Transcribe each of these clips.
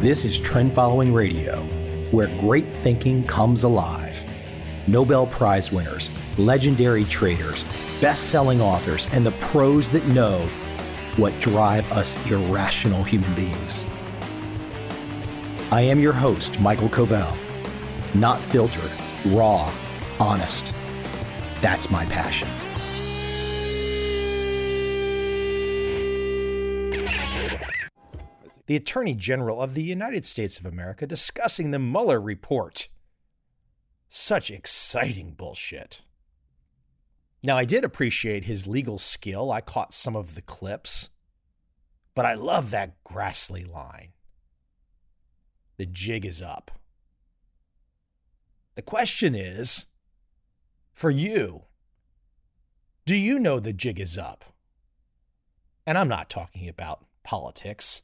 This is Trend Following Radio, where great thinking comes alive. Nobel Prize winners, legendary traders, best-selling authors, and the pros that know what drive us irrational human beings. I am your host, Michael Covel. Not filtered, raw, honest. That's my passion. The Attorney General of the United States of America discussing the Mueller report. Such exciting bullshit. Now, I did appreciate his legal skill. I caught some of the clips. But I love that Grassley line. The jig is up. The question is, for you, do you know the jig is up? And I'm not talking about politics.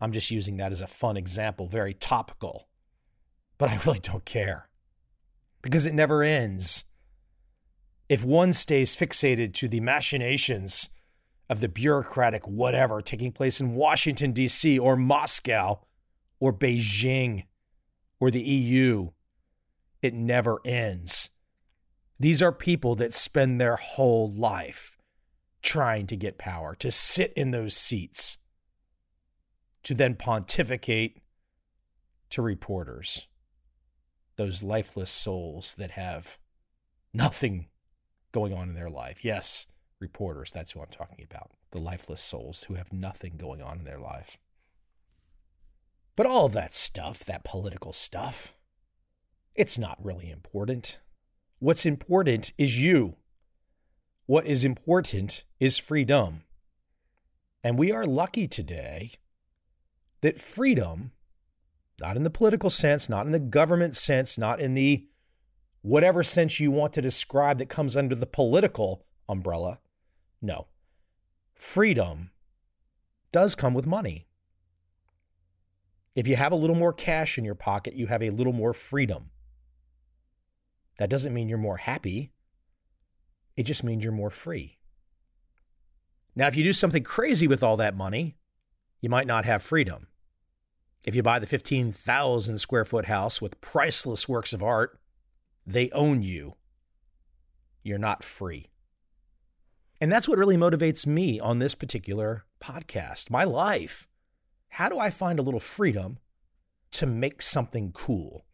I'm just using that as a fun example, very topical. But I really don't care. Because it never ends. If one stays fixated to the machinations of the bureaucratic whatever taking place in Washington, D.C., or Moscow, or Beijing, or the EU, it never ends. These are people that spend their whole life trying to get power, to sit in those seats, to then pontificate to reporters, those lifeless souls that have nothing going on in their life. Yes, reporters, that's who I'm talking about, the lifeless souls who have nothing going on in their life. But all of that stuff, that political stuff, it's not really important. What's important is you. What is important is freedom. And we are lucky today that freedom, not in the political sense, not in the government sense, not in the whatever sense you want to describe that comes under the political umbrella. No. Freedom does come with money. If you have a little more cash in your pocket, you have a little more freedom. That doesn't mean you're more happy. It just means you're more free. Now, if you do something crazy with all that money, you might not have freedom. If you buy the 15,000 square foot house with priceless works of art, they own you. You're not free. And that's what really motivates me on this particular podcast, my life. How do I find a little freedom to make something cool,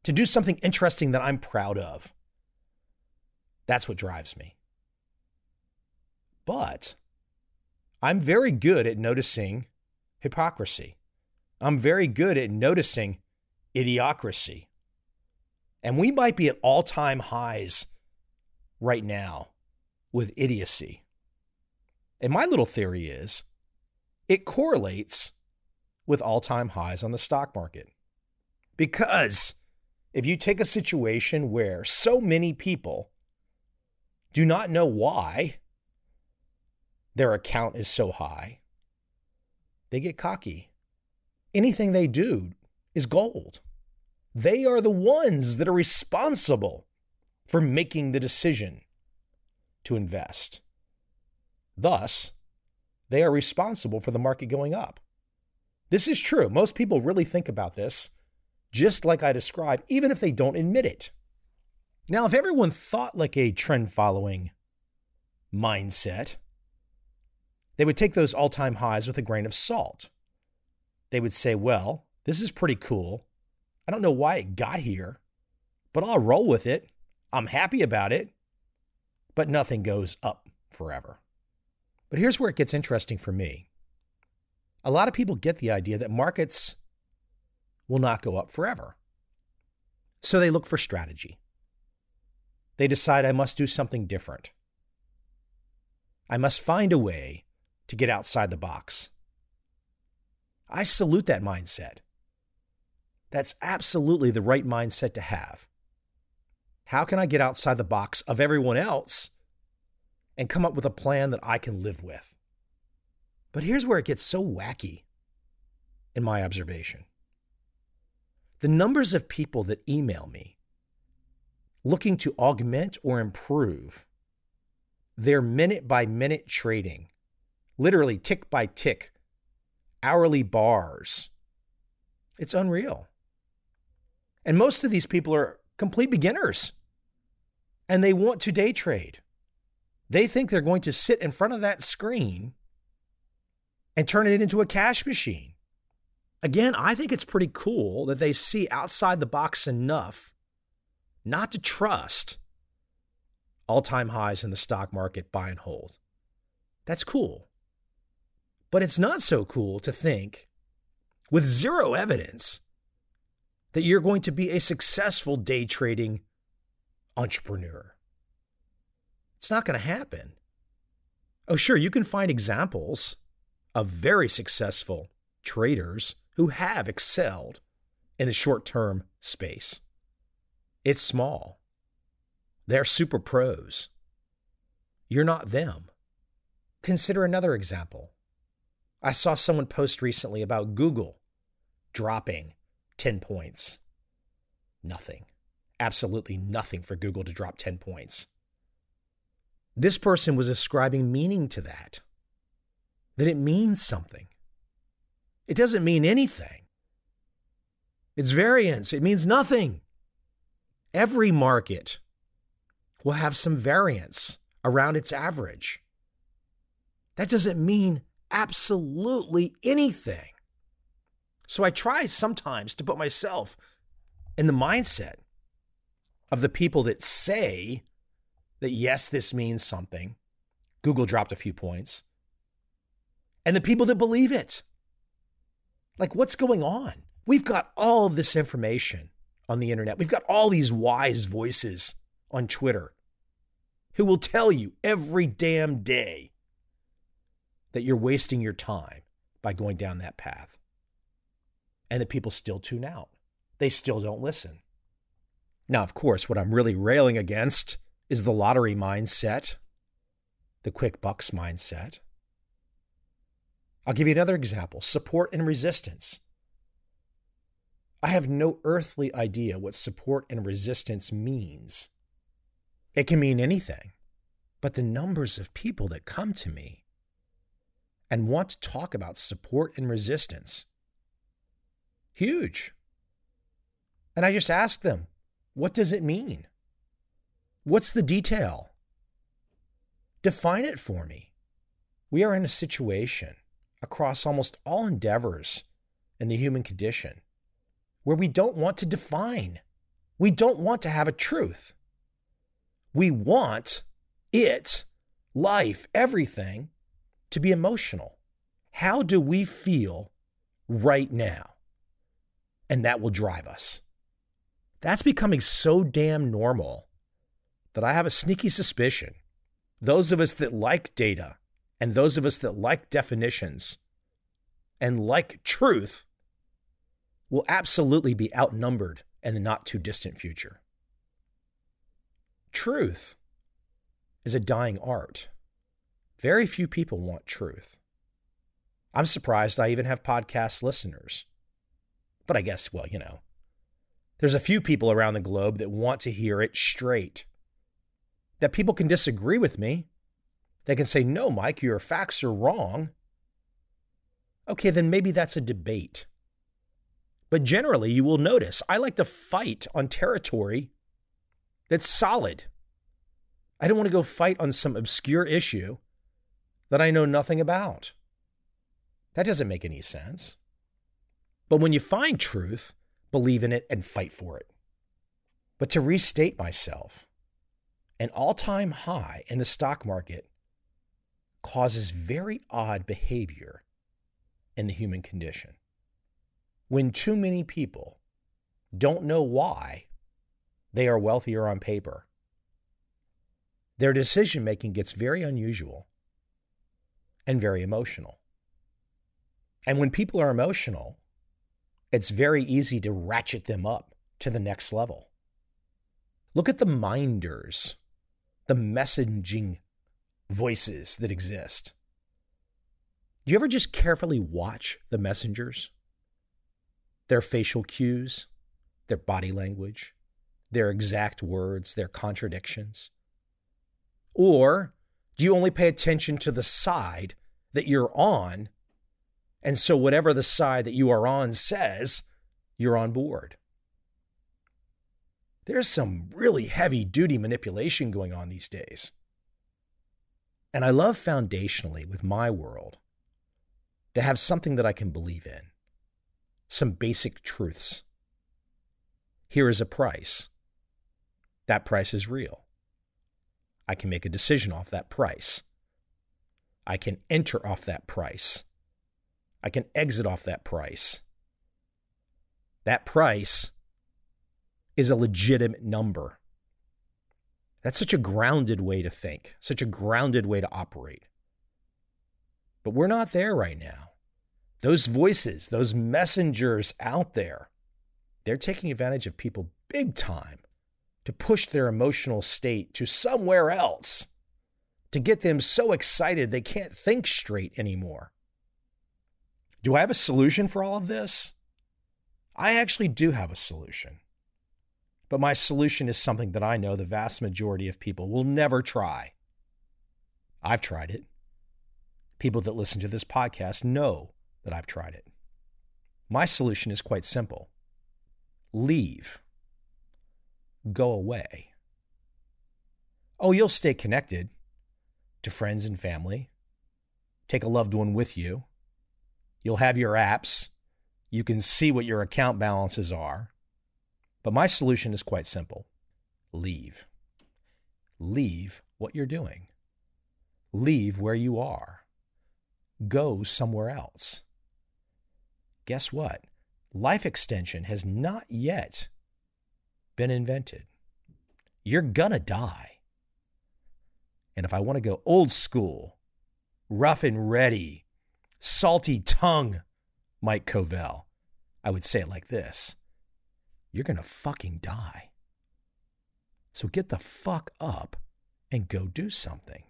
to do something interesting that I'm proud of? That's what drives me. But I'm very good at noticing hypocrisy. I'm very good at noticing idiocracy. And we might be at all-time highs right now with idiocy. And my little theory is it correlates with all-time highs on the stock market. Because if you take a situation where so many people do not know why their account is so high, they get cocky. Anything they do is gold. They are the ones that are responsible for making the decision to invest. Thus, they are responsible for the market going up. This is true. Most people really think about this, just like I described, even if they don't admit it. Now, if everyone thought like a trend-following mindset, they would take those all-time highs with a grain of salt. They would say, well, this is pretty cool. I don't know why it got here, but I'll roll with it. I'm happy about it. But nothing goes up forever. But here's where it gets interesting for me. A lot of people get the idea that markets will not go up forever. So they look for strategy. They decide I must do something different. I must find a way to get outside the box. I salute that mindset. That's absolutely the right mindset to have. How can I get outside the box of everyone else and come up with a plan that I can live with? But here's where it gets so wacky in my observation. The numbers of people that email me looking to augment or improve their minute-by-minute trading, literally tick by tick, hourly bars It's unreal. And most of these people are complete beginners, and they want to day trade. They think they're going to sit in front of that screen and turn it into a cash machine. Again, I think it's pretty cool that they see outside the box enough not to trust all-time highs in the stock market, buy and hold. That's cool. But it's not so cool to think, with zero evidence, that you're going to be a successful day trading entrepreneur. It's not going to happen. Oh, sure, you can find examples of very successful traders who have excelled in the short-term space. It's small. They're super pros. You're not them. Consider another example. I saw someone post recently about Google dropping 10 points. Nothing. Absolutely nothing for Google to drop 10 points. This person was ascribing meaning to that it means something. It doesn't mean anything. It's variance. It means nothing. Every market will have some variance around its average. That doesn't mean absolutely anything. So I try sometimes to put myself in the mindset of the people that say that, yes, this means something. Google dropped a few points. And the people that believe it. Like, what's going on? We've got all of this information on the internet. We've got all these wise voices on Twitter who will tell you every damn day that you're wasting your time by going down that path. And the people still tune out. They still don't listen. Now, of course, what I'm really railing against is the lottery mindset, the quick bucks mindset. I'll give you another example, support and resistance. I have no earthly idea what support and resistance means. It can mean anything, but the numbers of people that come to me and want to talk about support and resistance, huge. And I just ask them, what does it mean? What's the detail? Define it for me. We are in a situation across almost all endeavors in the human condition where we don't want to define. We don't want to have a truth. We want it, life, everything, to be emotional. How do we feel right now? And that will drive us. That's becoming so damn normal that I have a sneaky suspicion those of us that like data and those of us that like definitions and like truth will absolutely be outnumbered in the not too distant future. Truth is a dying art. Very few people want truth. I'm surprised I even have podcast listeners. But I guess, well, there's a few people around the globe that want to hear it straight. That people can disagree with me. They can say, no, Mike, your facts are wrong. Okay, then maybe that's a debate. But generally, you will notice I like to fight on territory that's solid. I don't want to go fight on some obscure issue that I know nothing about. That doesn't make any sense. But when you find truth, believe in it and fight for it. But to restate myself, an all-time high in the stock market causes very odd behavior in the human condition. When too many people don't know why they are wealthier on paper, their decision-making gets very unusual and very emotional. And when people are emotional, it's very easy to ratchet them up to the next level. Look at the minders, the messaging voices that exist. Do you ever just carefully watch the messengers? Their facial cues, their body language, their exact words, their contradictions? Or do you only pay attention to the side that you're on? And so whatever the side that you are on says, you're on board. There's some really heavy-duty manipulation going on these days. And I love foundationally with my world to have something that I can believe in, some basic truths. Here is a price. That price is real. I can make a decision off that price. I can enter off that price. I can exit off that price. That price is a legitimate number. That's such a grounded way to think, such a grounded way to operate. But we're not there right now. Those voices, those messengers out there, they're taking advantage of people big time to push their emotional state to somewhere else, to get them so excited they can't think straight anymore. Do I have a solution for all of this? I actually do have a solution. But my solution is something that I know the vast majority of people will never try. I've tried it. People that listen to this podcast know that I've tried it. My solution is quite simple. Leave. Go away. Oh, you'll stay connected to friends and family. Take a loved one with you. You'll have your apps. You can see what your account balances are. But my solution is quite simple. Leave. Leave what you're doing. Leave where you are. Go somewhere else. Guess what? Life extension has not yet been invented. You're gonna die. And if I want to go old school, rough and ready, salty tongue, Mike Covel, I would say it like this. You're going to fucking die. So get the fuck up and go do something.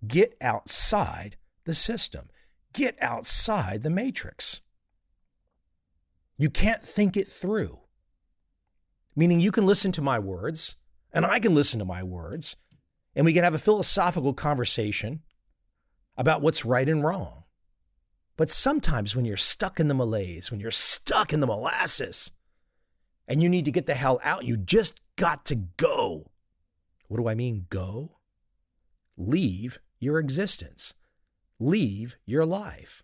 Get outside the system. Get outside the matrix. You can't think it through. Meaning you can listen to my words, and I can listen to my words, and we can have a philosophical conversation about what's right and wrong. But sometimes when you're stuck in the malaise, when you're stuck in the molasses, and you need to get the hell out, you just got to go. What do I mean, go? Leave your existence. Leave your life.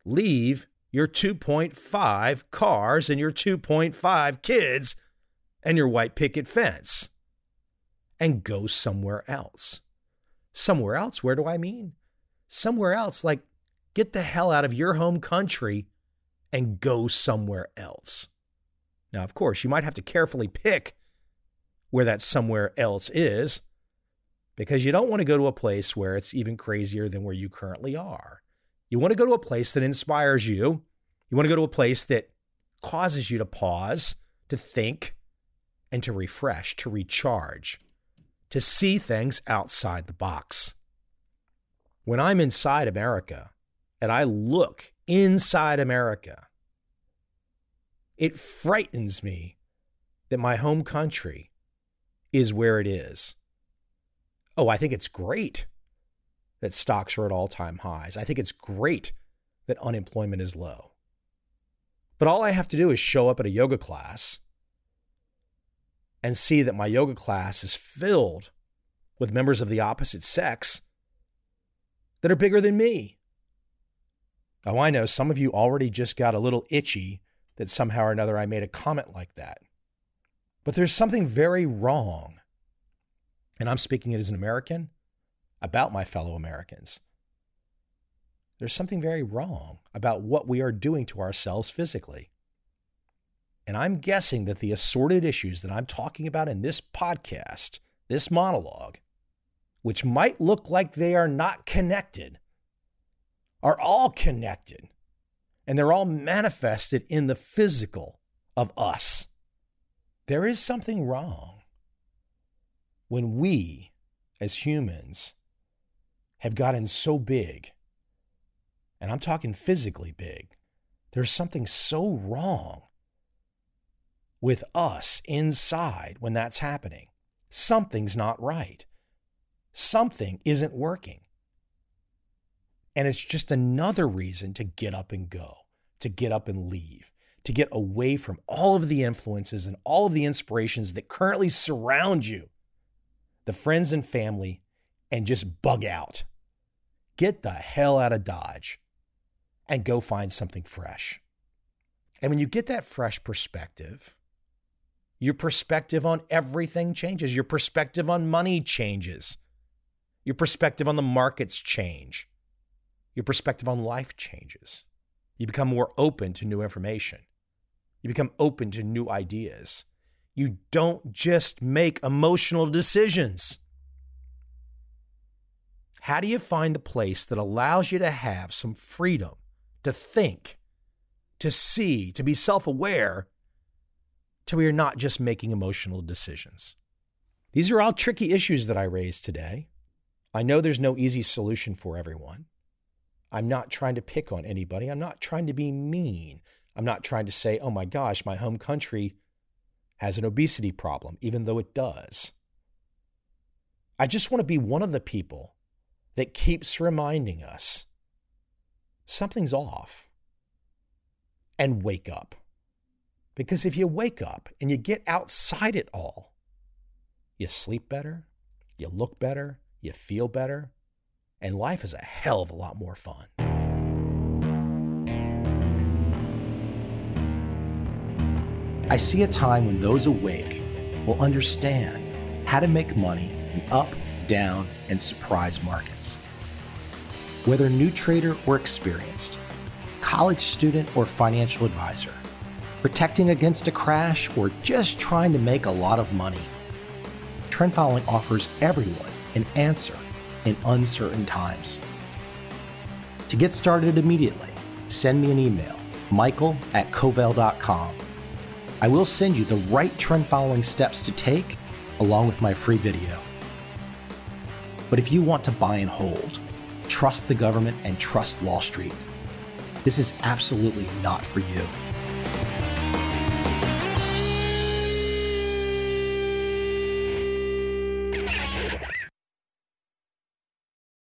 Leave your 2.5 cars and your 2.5 kids and your white picket fence. And go somewhere else. Somewhere else, where do I mean? Somewhere else, like get the hell out of your home country and go somewhere else. Now, of course, you might have to carefully pick where that somewhere else is because you don't want to go to a place where it's even crazier than where you currently are. You want to go to a place that inspires you. You want to go to a place that causes you to pause, to think, and to refresh, to recharge, to see things outside the box. When I'm inside America and I look inside America, it frightens me that my home country is where it is. Oh, I think it's great that stocks are at all-time highs. I think it's great that unemployment is low. But all I have to do is show up at a yoga class and see that my yoga class is filled with members of the opposite sex that are bigger than me. Oh, I know some of you already just got a little itchy that somehow or another I made a comment like that. But there's something very wrong, and I'm speaking it as an American, about my fellow Americans. There's something very wrong about what we are doing to ourselves physically. And I'm guessing that the assorted issues that I'm talking about in this podcast, this monologue, which might look like they are not connected, are all connected. And they're all manifested in the physical of us. There is something wrong when we, as humans, have gotten so big, and I'm talking physically big, there's something so wrong with us inside when that's happening. Something's not right. Something isn't working. And it's just another reason to get up and go, to get up and leave, to get away from all of the influences and all of the inspirations that currently surround you, the friends and family, and just bug out. Get the hell out of Dodge and go find something fresh. And when you get that fresh perspective, your perspective on everything changes. Your perspective on money changes. Your perspective on the markets change. Your perspective on life changes. You become more open to new information. You become open to new ideas. You don't just make emotional decisions. How do you find the place that allows you to have some freedom to think, to see, to be self-aware, to where you're not just making emotional decisions? These are all tricky issues that I raised today. I know there's no easy solution for everyone. I'm not trying to pick on anybody. I'm not trying to be mean. I'm not trying to say, oh my gosh, my home country has an obesity problem, even though it does. I just want to be one of the people that keeps reminding us something's off, and wake up. Because if you wake up and you get outside it all, you sleep better, you look better, you feel better, and life is a hell of a lot more fun. I see a time when those awake will understand how to make money in up, down, and surprise markets. Whether new trader or experienced, college student or financial advisor, protecting against a crash or just trying to make a lot of money, trend following offers everyone an answer in uncertain times. To get started immediately, send me an email, michael@covel.com. I will send you the right trend following steps to take along with my free video. But if you want to buy and hold, trust the government and trust Wall Street, this is absolutely not for you.